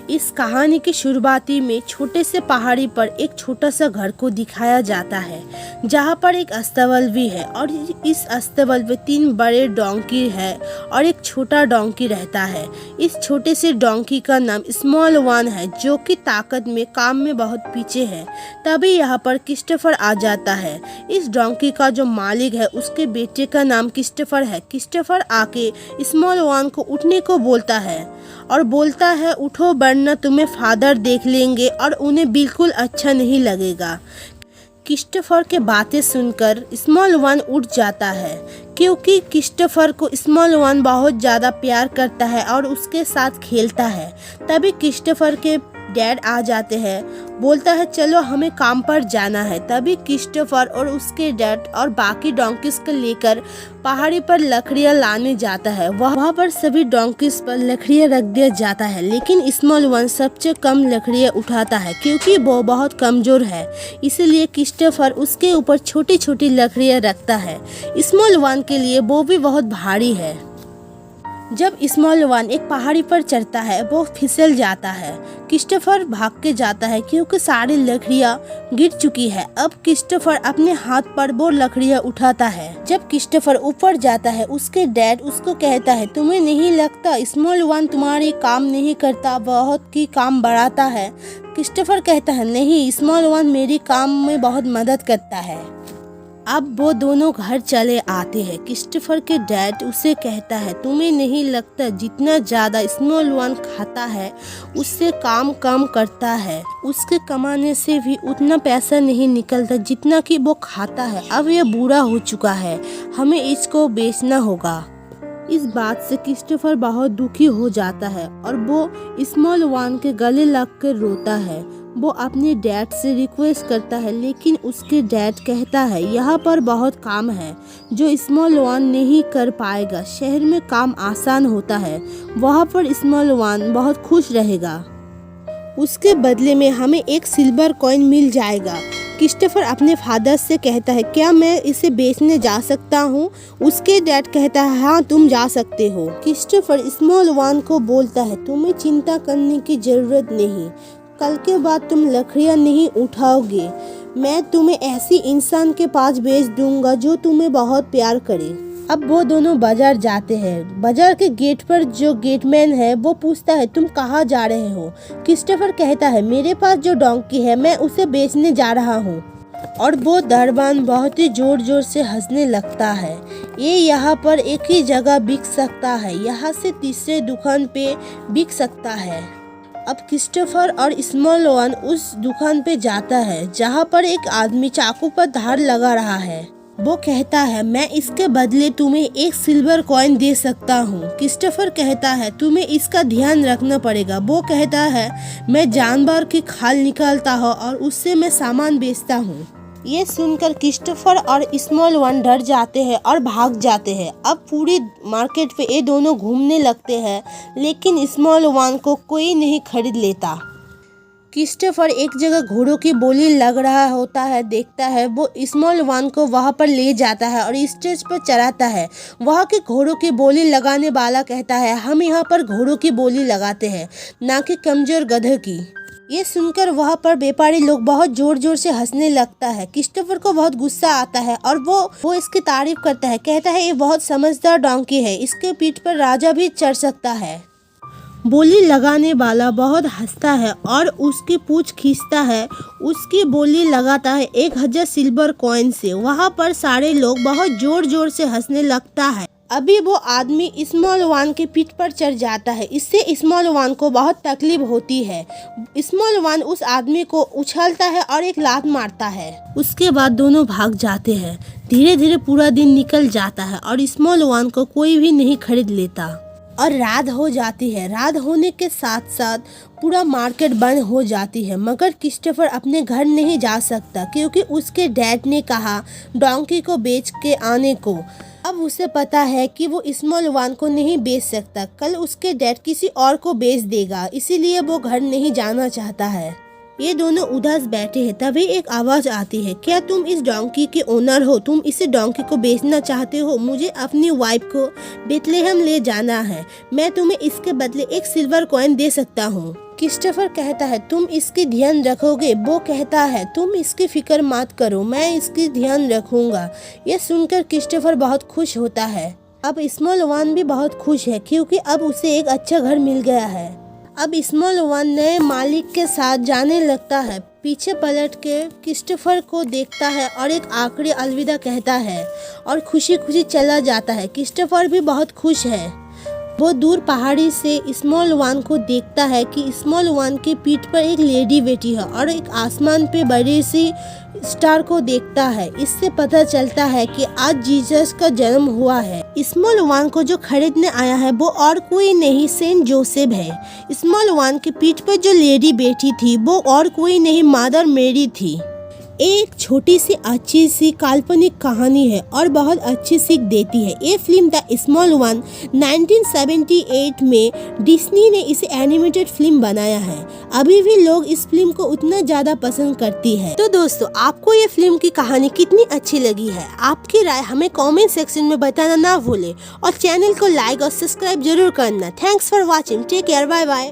इस कहानी की शुरुआती में छोटे से पहाड़ी पर एक छोटा सा घर को दिखाया जाता है जहाँ पर एक अस्तबल भी है और इस अस्तबल में 3 बड़े डोंकी है और एक छोटा डोंकी रहता है। इस छोटे से डोंकी का नाम स्मॉल वन है जो कि ताकत में काम में बहुत पीछे है। तभी यहाँ पर क्रिस्टोफर आ जाता है। इस डोंकी का जो मालिक है उसके बेटे का नाम क्रिस्टोफर है। क्रिस्टोफर आके स्मॉल वन को उठने को बोलता है और बोलता है उठो वरना तुम्हें फादर देख लेंगे और उन्हें बिल्कुल अच्छा नहीं लगेगा। क्रिस्टोफर के बातें सुनकर स्मॉल वन उठ जाता है क्योंकि क्रिस्टोफर को स्मॉल वन बहुत ज़्यादा प्यार करता है और उसके साथ खेलता है। तभी क्रिस्टोफर के डैड आ जाते हैं, बोलता है चलो हमें काम पर जाना है। तभी क्रिस्टोफर और उसके डैड और बाकी डोंकीज को लेकर पहाड़ी पर लकड़ियां लाने जाता है। वहाँ पर सभी डोंकीज पर लकड़ियां रख दिया जाता है, लेकिन स्मॉल वन सबसे कम लकड़ियां उठाता है क्योंकि वो बहुत कमजोर है। इसलिए क्रिस्टोफर उसके ऊपर छोटी छोटी लकड़ियां रखता है। स्मॉल वन के लिए वो भी बहुत भारी है। जब स्मॉल वन एक पहाड़ी पर चढ़ता है वो फिसल जाता है। क्रिस्टोफर भाग के जाता है क्योंकि सारी लकड़ियां गिर चुकी है। अब क्रिस्टोफर अपने हाथ पर वो लकड़ियां उठाता है। जब क्रिस्टोफर ऊपर जाता है उसके डैड उसको कहता है तुम्हें नहीं लगता स्मॉल वन तुम्हारी काम नहीं करता, बहुत की काम बढ़ाता है। क्रिस्टोफर कहता है नहीं, स्मॉल वन मेरी काम में बहुत मदद करता है। अब वो दोनों घर चले आते हैं। क्रिस्टोफर के डैड उसे कहता है तुम्हें नहीं लगता जितना ज़्यादा स्मॉल वन खाता है उससे काम कम करता है, उसके कमाने से भी उतना पैसा नहीं निकलता जितना कि वो खाता है। अब ये बूढ़ा हो चुका है, हमें इसको बेचना होगा। इस बात से क्रिस्टोफर बहुत दुखी हो जाता है और वो स्मॉल वन के गले लग कर रोता है। वो अपने डैड से रिक्वेस्ट करता है लेकिन उसके डैड कहता है यहाँ पर बहुत काम है जो स्मॉल वन नहीं कर पाएगा। शहर में काम आसान होता है, वहाँ पर स्मॉल वन बहुत खुश रहेगा। उसके बदले में हमें एक सिल्वर कॉइन मिल जाएगा। क्रिस्टोफर अपने फादर से कहता है क्या मैं इसे बेचने जा सकता हूँ? उसके डैड कहता है हाँ तुम जा सकते हो। क्रिस्टोफर स्मॉल वन को बोलता है तुम्हें चिंता करने की जरूरत नहीं, कल के बाद तुम लकड़ियाँ नहीं उठाओगे। मैं तुम्हें ऐसी इंसान के पास भेज दूंगा जो तुम्हें बहुत प्यार करे। अब वो दोनों बाजार जाते हैं। बाजार के गेट पर जो गेटमैन है वो पूछता है तुम कहाँ जा रहे हो? क्रिस्टोफर कहता है मेरे पास जो डोंकी है मैं उसे बेचने जा रहा हूँ। और वो दरबान बहुत ही जोर जोर से हंसने लगता है। ये यहाँ पर एक ही जगह बिक सकता है, यहाँ से तीसरे दुकान पे बिक सकता है। अब क्रिस्टोफर और स्मॉल वन उस दुकान पे जाता है जहाँ पर एक आदमी चाकू पर धार लगा रहा है। वो कहता है मैं इसके बदले तुम्हें एक सिल्वर कॉइन दे सकता हूँ। क्रिस्टोफर कहता है तुम्हें इसका ध्यान रखना पड़ेगा। वो कहता है मैं जानवर की खाल निकालता हूँ और उससे मैं सामान बेचता हूँ। ये सुनकर क्रिस्टोफर और स्मॉल वन डर जाते हैं और भाग जाते हैं। अब पूरी मार्केट पे ये दोनों घूमने लगते हैं लेकिन स्मॉल वन को कोई नहीं खरीद लेता। क्रिस्टोफर एक जगह घोड़ों की बोली लग रहा होता है, देखता है। वो स्मॉल वन को वहाँ पर ले जाता है और स्टेज पर चढ़ाता है। वहाँ के घोड़ों की बोली लगाने वाला कहता है हम यहाँ पर घोड़ों की बोली लगाते हैं, ना कि कमजोर गधे की। ये सुनकर वहाँ पर व्यापारी लोग बहुत जोर जोर से हंसने लगता है। क्रिस्टोफर को बहुत गुस्सा आता है और वो इसकी तारीफ करता है, कहता है ये बहुत समझदार डोंकी है, इसके पीठ पर राजा भी चढ़ सकता है। बोली लगाने वाला बहुत हंसता है और उसकी पूंछ खींचता है। उसकी बोली लगाता है 1000 सिल्वर कॉइन से। वहाँ पर सारे लोग बहुत जोर जोर से हंसने लगता है। अभी वो आदमी स्मॉल वन के पीठ पर चढ़ जाता है। इससे स्मॉल वन को बहुत तकलीफ होती है। स्मॉल वन उस आदमी को उछलता है और एक लात मारता है। उसके बाद दोनों भाग जाते हैं। धीरे धीरे पूरा दिन निकल जाता है और स्मॉल वन को कोई भी नहीं खरीद लेता और रात हो जाती है। रात होने के साथ साथ पूरा मार्केट बंद हो जाती है। मगर क्रिस्टोफर अपने घर नहीं जा सकता क्योंकि उसके डैड ने कहा डोंकी को बेच के आने को। अब उसे पता है कि वो स्मॉल वन को नहीं बेच सकता, कल उसके डैड किसी और को बेच देगा, इसीलिए वो घर नहीं जाना चाहता है। ये दोनों उदास बैठे हैं। तभी एक आवाज आती है क्या तुम इस डोंकी के ओनर हो? तुम इस डोंकी को बेचना चाहते हो? मुझे अपनी वाइफ को बेथलेहम ले जाना है, मैं तुम्हें इसके बदले एक सिल्वर कॉइन दे सकता हूँ। क्रिस्टोफर कहता है तुम इसकी ध्यान रखोगे। वो कहता है तुम इसकी फिक्र मत करो, मैं इसकी ध्यान रखूंगा। यह सुनकर क्रिस्टोफर बहुत खुश होता है। अब स्मॉल वन भी बहुत खुश है क्योंकि अब उसे एक अच्छा घर मिल गया है। अब स्मॉल वन नए मालिक के साथ जाने लगता है। पीछे पलट के क्रिस्टोफर को देखता है और एक आखिरी अलविदा कहता है और खुशी खुशी चला जाता है। क्रिस्टोफर भी बहुत खुश है। वो दूर पहाड़ी से स्मॉल वन को देखता है कि स्मॉल वन के पीठ पर एक लेडी बैठी है और एक आसमान पे बड़ी सी स्टार को देखता है। इससे पता चलता है कि आज जीसस का जन्म हुआ है। स्मॉल वन को जो खरीदने आया है वो और कोई नहीं, सेंट जोसेफ है। स्मॉल वन के पीठ पर जो लेडी बैठी थी वो और कोई नहीं, मदर मेरी थी। एक छोटी सी अच्छी सी काल्पनिक कहानी है और बहुत अच्छी सीख देती है। ये फिल्म द स्मॉल वन 1978 में डिज्नी ने इसे एनिमेटेड फिल्म बनाया है। अभी भी लोग इस फिल्म को उतना ज्यादा पसंद करती है। तो दोस्तों, आपको ये फिल्म की कहानी कितनी अच्छी लगी है? आपकी राय हमें कमेंट सेक्शन में बताना ना भूले और चैनल को लाइक और सब्सक्राइब जरूर करना। Thanks for watching. Take care, bye bye.